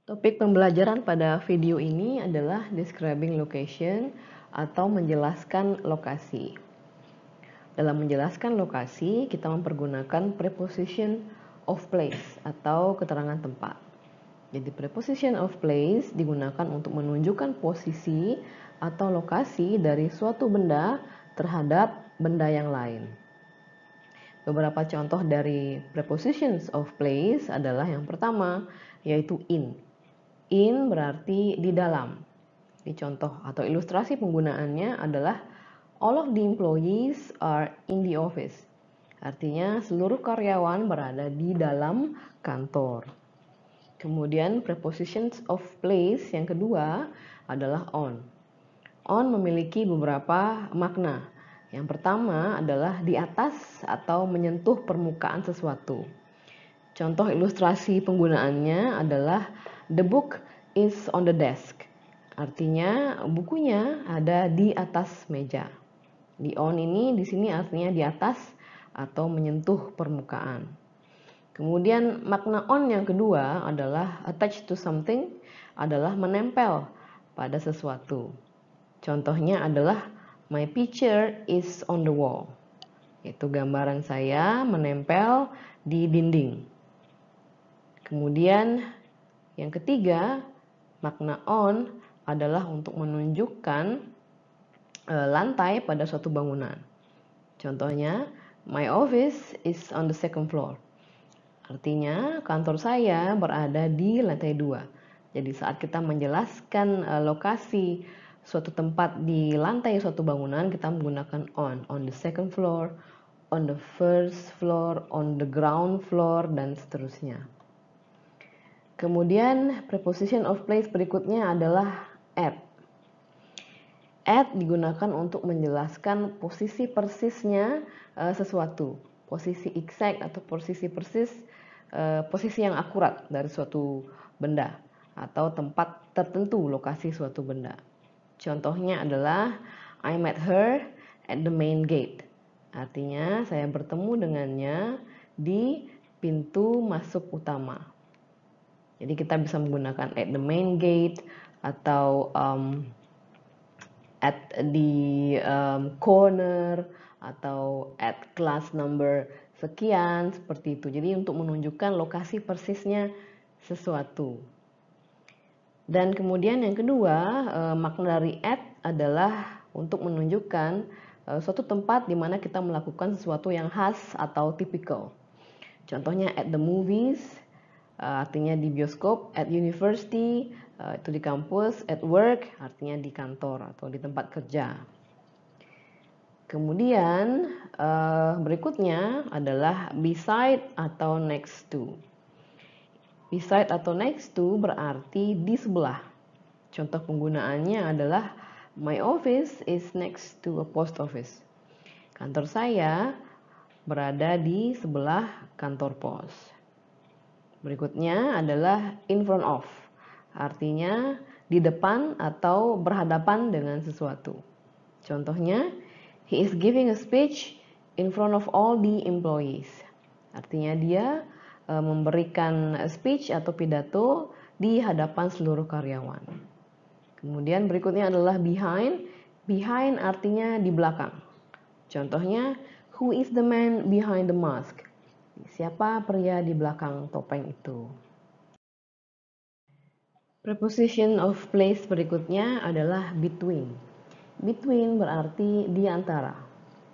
Topik pembelajaran pada video ini adalah describing location atau menjelaskan lokasi. Dalam menjelaskan lokasi, kita mempergunakan preposition of place atau keterangan tempat. Jadi preposition of place digunakan untuk menunjukkan posisi atau lokasi dari suatu benda terhadap benda yang lain. Beberapa contoh dari prepositions of place adalah yang pertama, yaitu in. In berarti di dalam. Di contoh atau ilustrasi penggunaannya adalah all of the employees are in the office. Artinya seluruh karyawan berada di dalam kantor. Kemudian prepositions of place yang kedua adalah on. On memiliki beberapa makna. Yang pertama adalah di atas atau menyentuh permukaan sesuatu. Contoh ilustrasi penggunaannya adalah the book is on the desk. Artinya bukunya ada di atas meja. Di on ini di sini artinya di atas atau menyentuh permukaan. Kemudian makna on yang kedua adalah attached to something, adalah menempel pada sesuatu. Contohnya adalah my picture is on the wall. Itu gambaran saya menempel di dinding. Kemudian yang ketiga, makna on adalah untuk menunjukkan lantai pada suatu bangunan. Contohnya, my office is on the second floor. Artinya, kantor saya berada di lantai 2. Jadi saat kita menjelaskan lokasi suatu tempat di lantai suatu bangunan, kita menggunakan on the second floor, on the first floor, on the ground floor, dan seterusnya. Kemudian preposition of place berikutnya adalah at. At digunakan untuk menjelaskan posisi persisnya sesuatu, posisi exact atau posisi persis, posisi yang akurat dari suatu benda atau tempat tertentu lokasi suatu benda. Contohnya adalah I met her at the main gate. Artinya saya bertemu dengannya di pintu masuk utama. Jadi kita bisa menggunakan at the main gate atau at the corner atau at class number sekian, seperti itu. Jadi untuk menunjukkan lokasi persisnya sesuatu. Dan kemudian yang kedua, makna dari at adalah untuk menunjukkan suatu tempat di mana kita melakukan sesuatu yang khas atau typical. Contohnya at the movies, artinya di bioskop, at university, itu di kampus, at work, artinya di kantor atau di tempat kerja. Kemudian berikutnya adalah beside atau next to. Beside atau next to berarti di sebelah. Contoh penggunaannya adalah my office is next to a post office. Kantor saya berada di sebelah kantor pos. Berikutnya adalah in front of, artinya di depan atau berhadapan dengan sesuatu. Contohnya, he is giving a speech in front of all the employees. Artinya dia memberikan speech atau pidato di hadapan seluruh karyawan. Kemudian berikutnya adalah behind. Behind artinya di belakang. Contohnya, who is the man behind the mask? Siapa pria di belakang topeng itu? Preposition of place berikutnya adalah between. Between berarti di antara.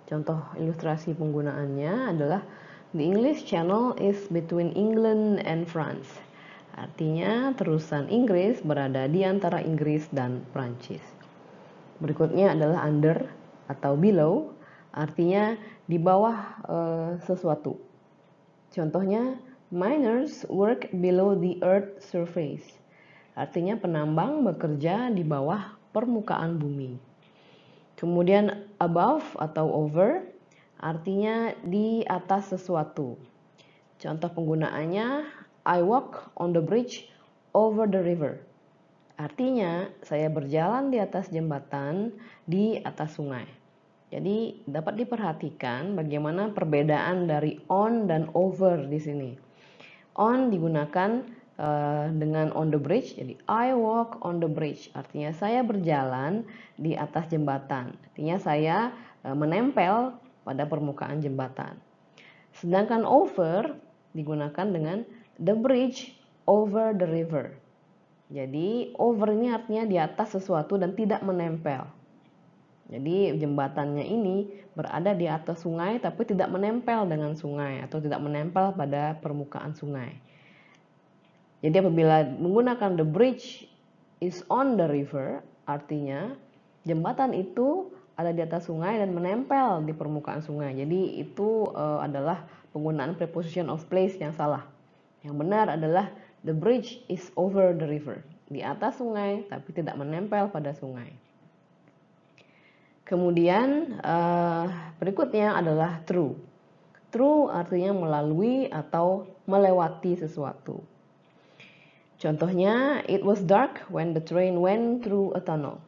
Contoh ilustrasi penggunaannya adalah the English Channel is between England and France. Artinya terusan Inggris berada di antara Inggris dan Prancis. Berikutnya adalah under atau below, artinya di bawah sesuatu. Contohnya, miners work below the earth surface. Artinya penambang bekerja di bawah permukaan bumi. Kemudian above atau over, artinya di atas sesuatu. Contoh penggunaannya, I walk on the bridge over the river. Artinya saya berjalan di atas jembatan di atas sungai. Jadi dapat diperhatikan bagaimana perbedaan dari on dan over di sini. On digunakan dengan on the bridge. Jadi I walk on the bridge, artinya saya berjalan di atas jembatan. Artinya saya menempel pada permukaan jembatan. Sedangkan over digunakan dengan the bridge over the river. Jadi over ini artinya di atas sesuatu dan tidak menempel. Jadi jembatannya ini berada di atas sungai tapi tidak menempel dengan sungai atau tidak menempel pada permukaan sungai. Jadi apabila menggunakan the bridge is on the river, artinya jembatan itu ada di atas sungai dan menempel di permukaan sungai. Jadi itu adalah penggunaan preposition of place yang salah. Yang benar adalah the bridge is over the river, di atas sungai tapi tidak menempel pada sungai. Kemudian berikutnya adalah through. Through artinya melalui atau melewati sesuatu. Contohnya, it was dark when the train went through a tunnel.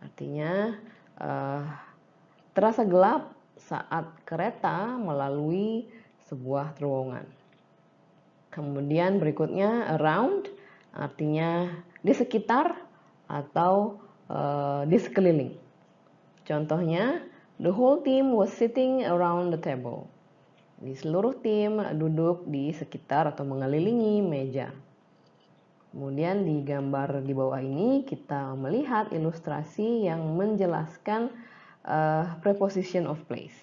Artinya, terasa gelap saat kereta melalui sebuah terowongan. Kemudian berikutnya, around, artinya di sekitar atau di sekeliling. Contohnya, the whole team was sitting around the table. Di seluruh tim duduk di sekitar atau mengelilingi meja. Kemudian di gambar di bawah ini kita melihat ilustrasi yang menjelaskan preposition of place.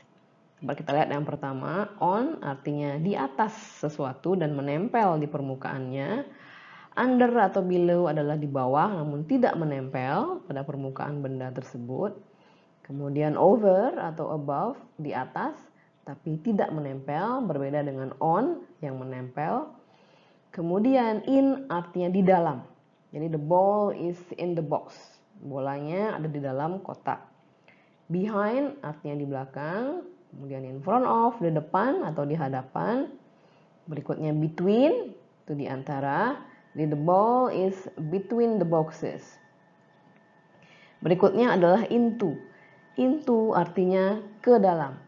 Coba kita lihat yang pertama, on artinya di atas sesuatu dan menempel di permukaannya. Under atau below adalah di bawah namun tidak menempel pada permukaan benda tersebut. Kemudian over atau above di atas tapi tidak menempel, berbeda dengan on yang menempel. Kemudian in artinya di dalam. Jadi the ball is in the box. Bolanya ada di dalam kotak. Behind artinya di belakang. Kemudian in front of, di depan atau di hadapan. Berikutnya between, itu di antara. Jadi the ball is between the boxes. Berikutnya adalah into. Into artinya ke dalam.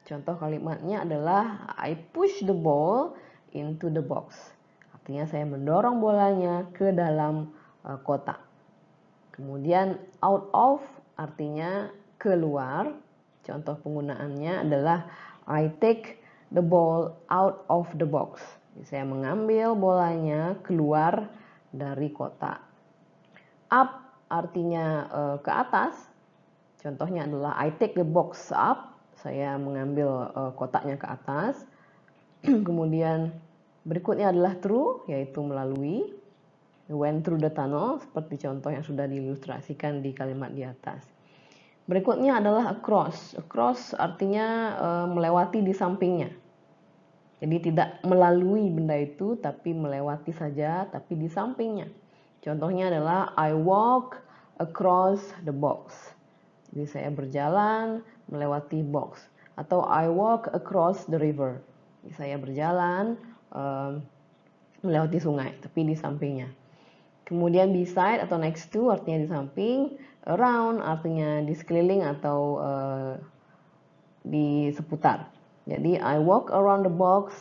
Contoh kalimatnya adalah I push the ball into the box. Artinya saya mendorong bolanya ke dalam kotak. Kemudian out of artinya keluar. Contoh penggunaannya adalah I take the ball out of the box. Jadi saya mengambil bolanya keluar dari kotak. Up artinya ke atas. Contohnya adalah I take the box up. Saya mengambil kotaknya ke atas. Kemudian berikutnya adalah through, yaitu melalui. Went through the tunnel, seperti contoh yang sudah diilustrasikan di kalimat di atas. Berikutnya adalah across. Across artinya melewati di sampingnya. Jadi tidak melalui benda itu, tapi melewati saja, tapi di sampingnya. Contohnya adalah I walk across the box. Jadi saya berjalan melewati box. Atau I walk across the river. Jadi saya berjalan melewati sungai, tapi di sampingnya. Kemudian beside atau next to artinya di samping, around artinya di sekeliling atau di seputar. Jadi I walk around the box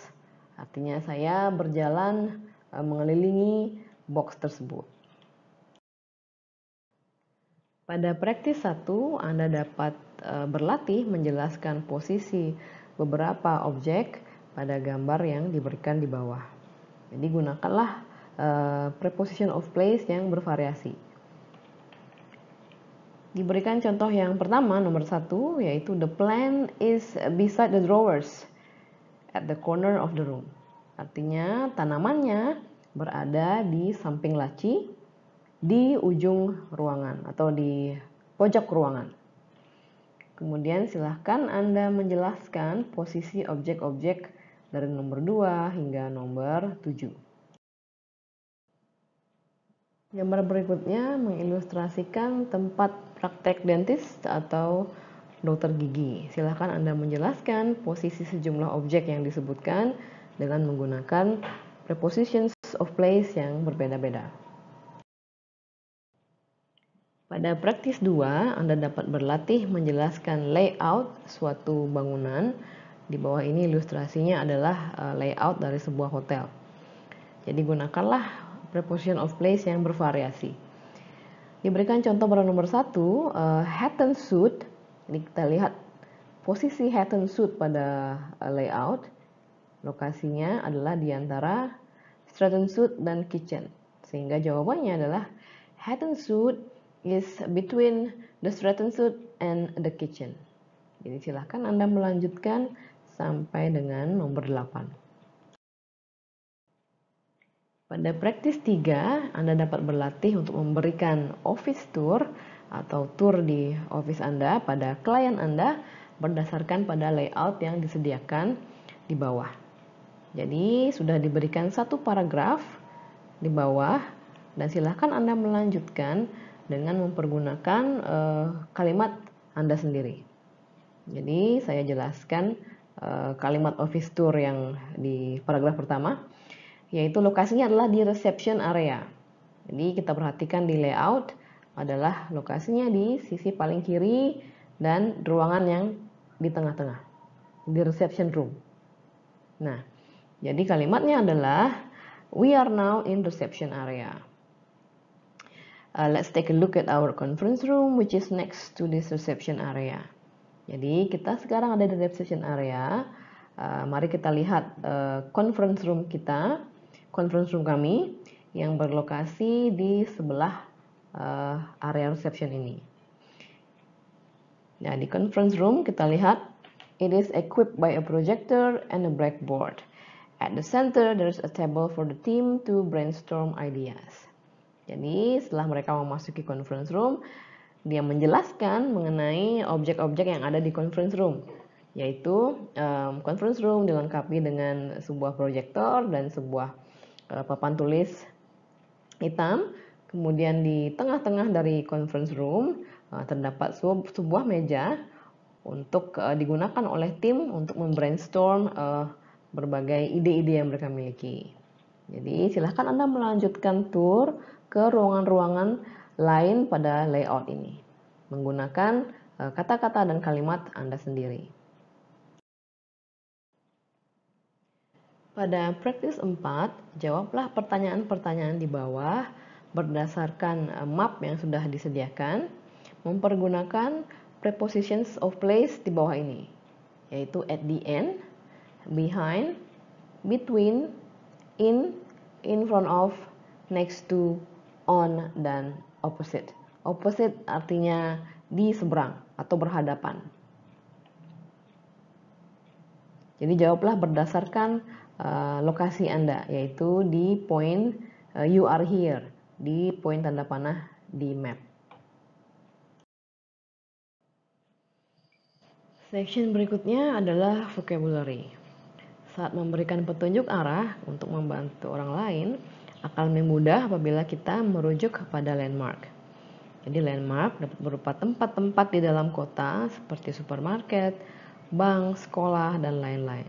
artinya saya berjalan mengelilingi box tersebut. Pada praktis 1, Anda dapat berlatih menjelaskan posisi beberapa objek pada gambar yang diberikan di bawah. Jadi gunakanlah preposition of place yang bervariasi. Diberikan contoh yang pertama, nomor 1, yaitu the plant is beside the drawers at the corner of the room. Artinya tanamannya berada di samping laci di ujung ruangan atau di pojok ruangan. Kemudian silahkan Anda menjelaskan posisi objek-objek dari nomor 2 hingga nomor 7. Gambar berikutnya mengilustrasikan tempat praktek dentist atau dokter gigi. Silahkan Anda menjelaskan posisi sejumlah objek yang disebutkan dengan menggunakan prepositions of place yang berbeda-beda. Pada praktis 2, Anda dapat berlatih menjelaskan layout suatu bangunan. Di bawah ini ilustrasinya adalah layout dari sebuah hotel. Jadi gunakanlah preposition of place yang bervariasi. Diberikan contoh pada nomor 1, hat and suit. Ini kita lihat posisi hat and suit pada layout. Lokasinya adalah di antara Stratton suit dan kitchen. Sehingga jawabannya adalah hat and suit is between the Stratton suit and the kitchen. Jadi silahkan Anda melanjutkan sampai dengan nomor 8. Pada praktis 3, Anda dapat berlatih untuk memberikan office tour atau tour di office Anda pada klien Anda berdasarkan pada layout yang disediakan di bawah. Jadi sudah diberikan satu paragraf di bawah dan silahkan Anda melanjutkan dengan mempergunakan kalimat Anda sendiri. Jadi saya jelaskan kalimat office tour yang di paragraf pertama, yaitu lokasinya adalah di reception area. Jadi kita perhatikan di layout adalah lokasinya di sisi paling kiri dan ruangan yang di tengah-tengah, di reception room. Nah, jadi kalimatnya adalah we are now in reception area. Let's take a look at our conference room which is next to this reception area. Jadi kita sekarang ada di reception area. Mari kita lihat conference room kita, conference room kami yang berlokasi di sebelah area reception ini. Nah, di conference room kita lihat it is equipped by a projector and a blackboard. At the center there is a table for the team to brainstorm ideas. Jadi setelah mereka memasuki conference room, dia menjelaskan mengenai objek-objek yang ada di conference room, yaitu conference room dilengkapi dengan sebuah proyektor dan sebuah papan tulis hitam. Kemudian di tengah-tengah dari conference room terdapat sebuah meja untuk digunakan oleh tim untuk membrainstorm berbagai ide-ide yang mereka miliki. Jadi silahkan Anda melanjutkan tour ke ruangan-ruangan lain pada layout ini menggunakan kata-kata dan kalimat Anda sendiri. Pada praktis 4, jawablah pertanyaan-pertanyaan di bawah berdasarkan map yang sudah disediakan, mempergunakan prepositions of place di bawah ini, yaitu at the end, behind, between, in front of, next to, on, dan opposite. Opposite artinya di seberang atau berhadapan. Jadi jawablah berdasarkan lokasi Anda, yaitu di point you are here, di poin tanda panah di map. Section berikutnya adalah vocabulary. Saat memberikan petunjuk arah untuk membantu orang lain, akan lebih mudah apabila kita merujuk kepada landmark. Jadi landmark dapat berupa tempat-tempat di dalam kota seperti supermarket, bank, sekolah, dan lain-lain.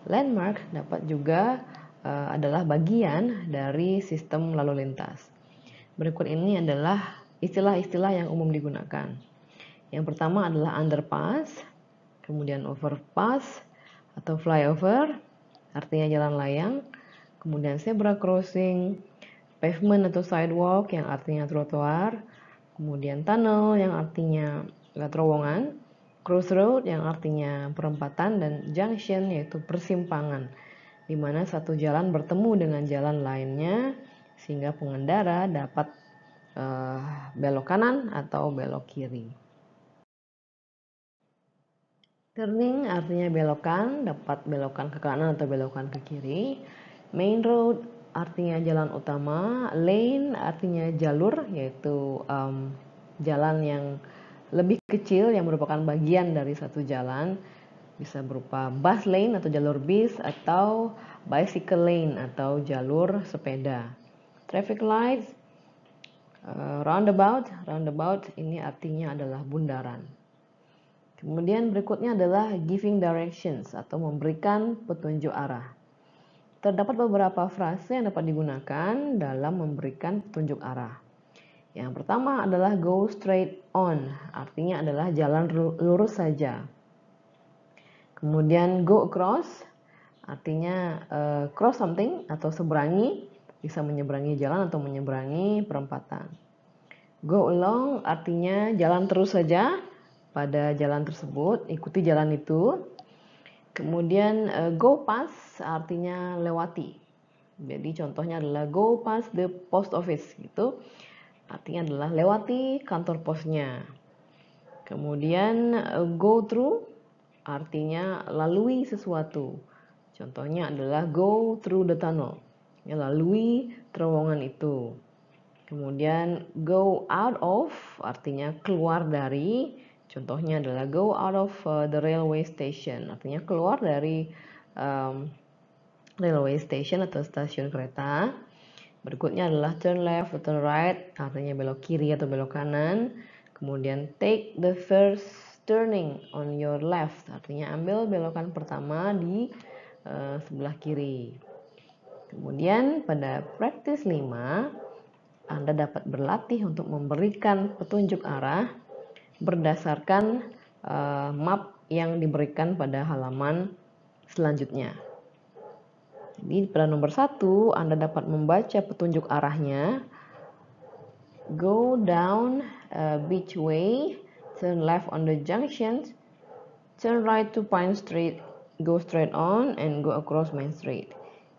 Landmark dapat juga adalah bagian dari sistem lalu lintas. Berikut ini adalah istilah-istilah yang umum digunakan. Yang pertama adalah underpass, kemudian overpass atau flyover, artinya jalan layang, kemudian zebra crossing, pavement atau sidewalk yang artinya trotoar, kemudian tunnel yang artinya terowongan, crossroad yang artinya perempatan, dan junction yaitu persimpangan, di mana satu jalan bertemu dengan jalan lainnya sehingga pengendara dapat belok kanan atau belok kiri. Turning artinya belokan, dapat belokan ke kanan atau belokan ke kiri. Main road artinya jalan utama. Lane artinya jalur, yaitu jalan yang lebih kecil yang merupakan bagian dari satu jalan. Bisa berupa bus lane atau jalur bis, atau bicycle lane atau jalur sepeda. Traffic lights, roundabout ini artinya adalah bundaran. Kemudian berikutnya adalah giving directions atau memberikan petunjuk arah. Terdapat beberapa frase yang dapat digunakan dalam memberikan petunjuk arah. Yang pertama adalah go straight on, artinya adalah jalan lurus saja. Kemudian go across artinya cross something atau seberangi, bisa menyeberangi jalan atau menyeberangi perempatan. Go along artinya jalan terus saja pada jalan tersebut, ikuti jalan itu. Kemudian go past artinya lewati. Jadi contohnya adalah go past the post office gitu. Artinya adalah lewati kantor posnya. Kemudian go through artinya lalui sesuatu. Contohnya adalah go through the tunnel. Ya, lalui terowongan itu. Kemudian go out of artinya keluar dari. Contohnya adalah go out of the railway station. Artinya keluar dari railway station atau stasiun kereta. Berikutnya adalah turn left atau turn right, artinya belok kiri atau belok kanan. Kemudian take the first turning on your left, artinya ambil belokan pertama di sebelah kiri. Kemudian pada practice 5, Anda dapat berlatih untuk memberikan petunjuk arah berdasarkan map yang diberikan pada halaman selanjutnya. Jadi pada nomor 1, Anda dapat membaca petunjuk arahnya. Go down Beach Way, turn left on the junction, turn right to Pine Street, go straight on, and go across Main Street.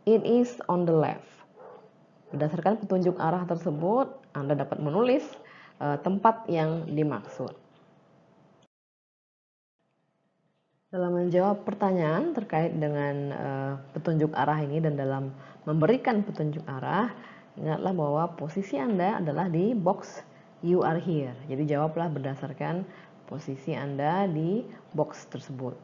It is on the left. Berdasarkan petunjuk arah tersebut, Anda dapat menulis tempat yang dimaksud. Dalam menjawab pertanyaan terkait dengan petunjuk arah ini dan dalam memberikan petunjuk arah, ingatlah bahwa posisi Anda adalah di box you are here. Jadi jawablah berdasarkan posisi Anda di box tersebut.